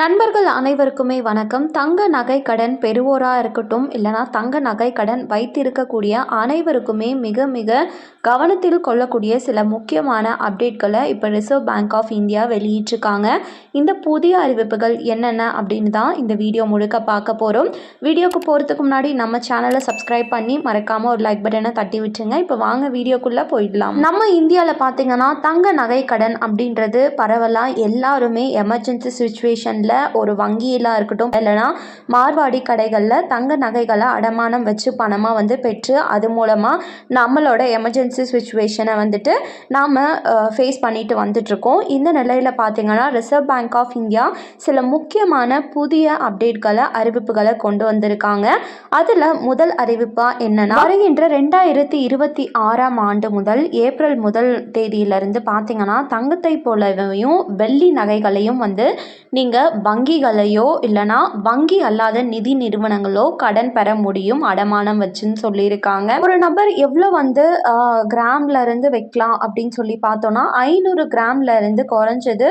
நண்பர்கள் அனைவருக்குமே வணக்கம். தங்க நகை கடன் பெறுவோராக இருக்கட்டும், இல்லைனா தங்க நகை கடன் வைத்திருக்கக்கூடிய அனைவருக்குமே மிக மிக கவனத்தில் கொள்ளக்கூடிய சில முக்கியமான அப்டேட்களை இப்போ ரிசர்வ் பேங்க் ஆஃப் இந்தியா வெளியிட்டிருக்காங்க. இந்த புதிய அறிவிப்புகள் என்னென்ன அப்படின்னு தான் இந்த வீடியோ முழுக்க பார்க்க போகிறோம். வீடியோக்கு போகிறதுக்கு முன்னாடி நம்ம சேனலை சப்ஸ்கிரைப் பண்ணி மறக்காமல் ஒரு லைக் பட்டனை தட்டி விட்டுருங்க. இப்போ வாங்க வீடியோக்குள்ளே போயிடலாம். நம்ம இந்தியாவில் பார்த்தீங்கன்னா தங்க நகை கடன் அப்படின்றது பரவலாக எல்லாருமே எமர்ஜென்சி சுச்சுவேஷன் ஒரு வங்கியில இருக்கட்டும், இல்லைனா மார்வாடி கடைகளில் தங்க நகைகளை அடமானம் வச்சு பணமாக பெற்று அது மூலமாக நம்மளோட எமர்ஜென்சி சுச்சுவேஷனை நாம் ஃபேஸ் பண்ணிட்டு வந்துட்ருக்கோம். இந்த நிலையில் பார்த்தீங்கன்னா ரிசர்வ் பேங்க் ஆஃப் இந்தியா சில முக்கியமான புதிய அப்டேட்களை அறிவிப்புகளை கொண்டு வந்திருக்காங்க. அதில் முதல் அறிவிப்பாக என்னன்னா, வருகின்ற 2026ஆம் ஆண்டு முதல் ஏப்ரல் 1 தேதியிலிருந்து பார்த்தீங்கன்னா தங்கத்தை போலவையும் வெள்ளி நகைகளையும் நீங்கள் வங்கிகளையோ இல்லைனா வங்கி அல்லாத நிதி நிறுவனங்களோ கடன் பெற முடியும் அடமானம் வச்சுன்னு சொல்லியிருக்காங்க. ஒரு நபர் எவ்வளோ கிராம்ல இருந்து வைக்கலாம் அப்படின்னு சொல்லி பார்த்தோன்னா 500 கிராம்ல இருந்து குறைஞ்சது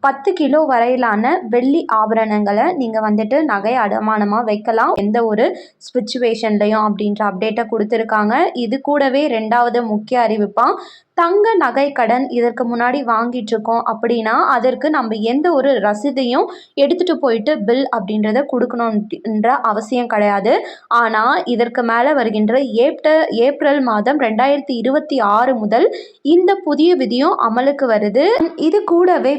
10 கிலோ வரையிலான வெள்ளி ஆபரணங்களை நீங்கள் நகை அடமானமாக வைக்கலாம் எந்த ஒரு சிச்சுவேஷன்லையும் அப்படின்ற அப்டேட்டை கொடுத்துருக்காங்க. இது கூடவே 2வது முக்கிய அறிவிப்பாக தங்க நகை கடன் இதற்கு முன்னாடி வாங்கிட்டு இருக்கோம் அப்படின்னா அதற்கு நம்ம எந்த ஒரு ரசீதையும் எடுத்துகிட்டு போயிட்டு பில் அப்படின்றத கொடுக்கணுன்ற அவசியம் கிடையாது. ஆனால் இதற்கு மேலே வருகின்ற ஏப்ரல் மாதம் 2026 முதல் இந்த புதிய விதியும் அமலுக்கு வருது. இது கூடவே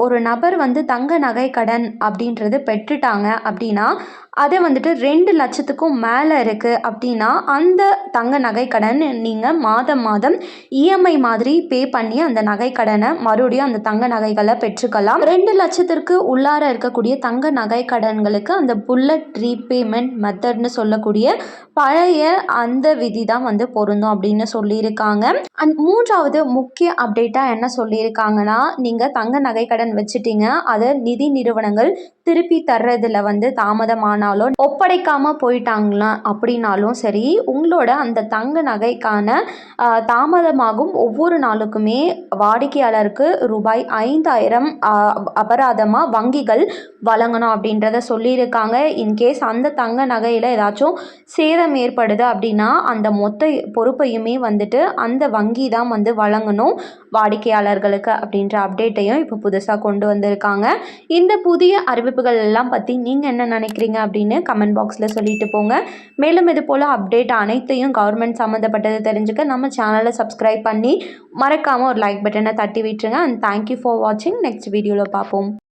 ஒரு நபர் தங்க நகை கடன் அப்படின்றது பெற்றுட்டாங்க அப்படின்னா அதை 2 லட்சத்துக்கும் மேலே இருக்குது அப்படின்னா அந்த தங்க நகை கடன் நீங்கள் மாதம் மாதம் இஎம்ஐ மாதிரி பே பண்ணி அந்த நகை கடனை மறுபடியும் அந்த தங்க நகைகளை பெற்றுக்கலாம். 2 லட்சத்திற்கு உள்ளார இருக்கக்கூடிய தங்க நகை கடன்களுக்கு அந்த புல்லட் ரீபேமெண்ட் மெத்தட்னு சொல்லக்கூடிய பழைய அந்த விதி தான் பொருந்தும் அப்படின்னு சொல்லியிருக்காங்க. அண்ட் 3வது முக்கிய அப்டேட்டாக என்ன சொல்லியிருக்காங்கன்னா, நீங்கள் தங்க நகை கடன் வச்சுட்டீங்க, அதை நிதி நிறுவனங்கள் திருப்பி தர்றதுல தாமதமானாலும் ஒப்படைக்காமல் போயிட்டாங்களா அப்படின்னாலும் சரி, உங்களோட அந்த தங்க நகைக்கான தாமதமாகும் ஒவ்வொரு நாளுக்குமே வாடிக்கையாளருக்கு ரூபாய் 5000 அபராதமாக வங்கிகள் வழங்கணும் அப்படின்றத சொல்லியிருக்காங்க. இன்கேஸ் அந்த தங்க நகையில் ஏதாச்சும் சேதம் ஏற்படுது அப்படின்னா அந்த மொத்த பொறுப்பையுமே அந்த வங்கி தான் வழங்கணும் வாடிக்கையாளர்களுக்கு அப்படின்ற அப்டேட்டையும் இப்போ புதுசாக கொண்டு வந்திருக்காங்க. இந்த புதிய அறிவிப்புகள் எல்லாம் பற்றி நீங்கள் என்ன நினைக்கிறீங்க அப்படின்னு கமெண்ட் பாக்ஸில் சொல்லிட்டு போங்க. மேலும் இது போல் அப்டேட் அனைத்தையும் கவர்மெண்ட் சம்மந்தப்பட்டது தெரிஞ்சுக்க நம்ம சேனலை சப்ஸ்கிரைப் பண்ணி மறக்காமல் ஒரு லைக் பட்டனை தட்டி விட்டுருங்க. அண்ட் தேங்க்யூ ஃபார் வாட்சிங். நெக்ஸ்ட் வீடியோவில் பார்ப்போம்.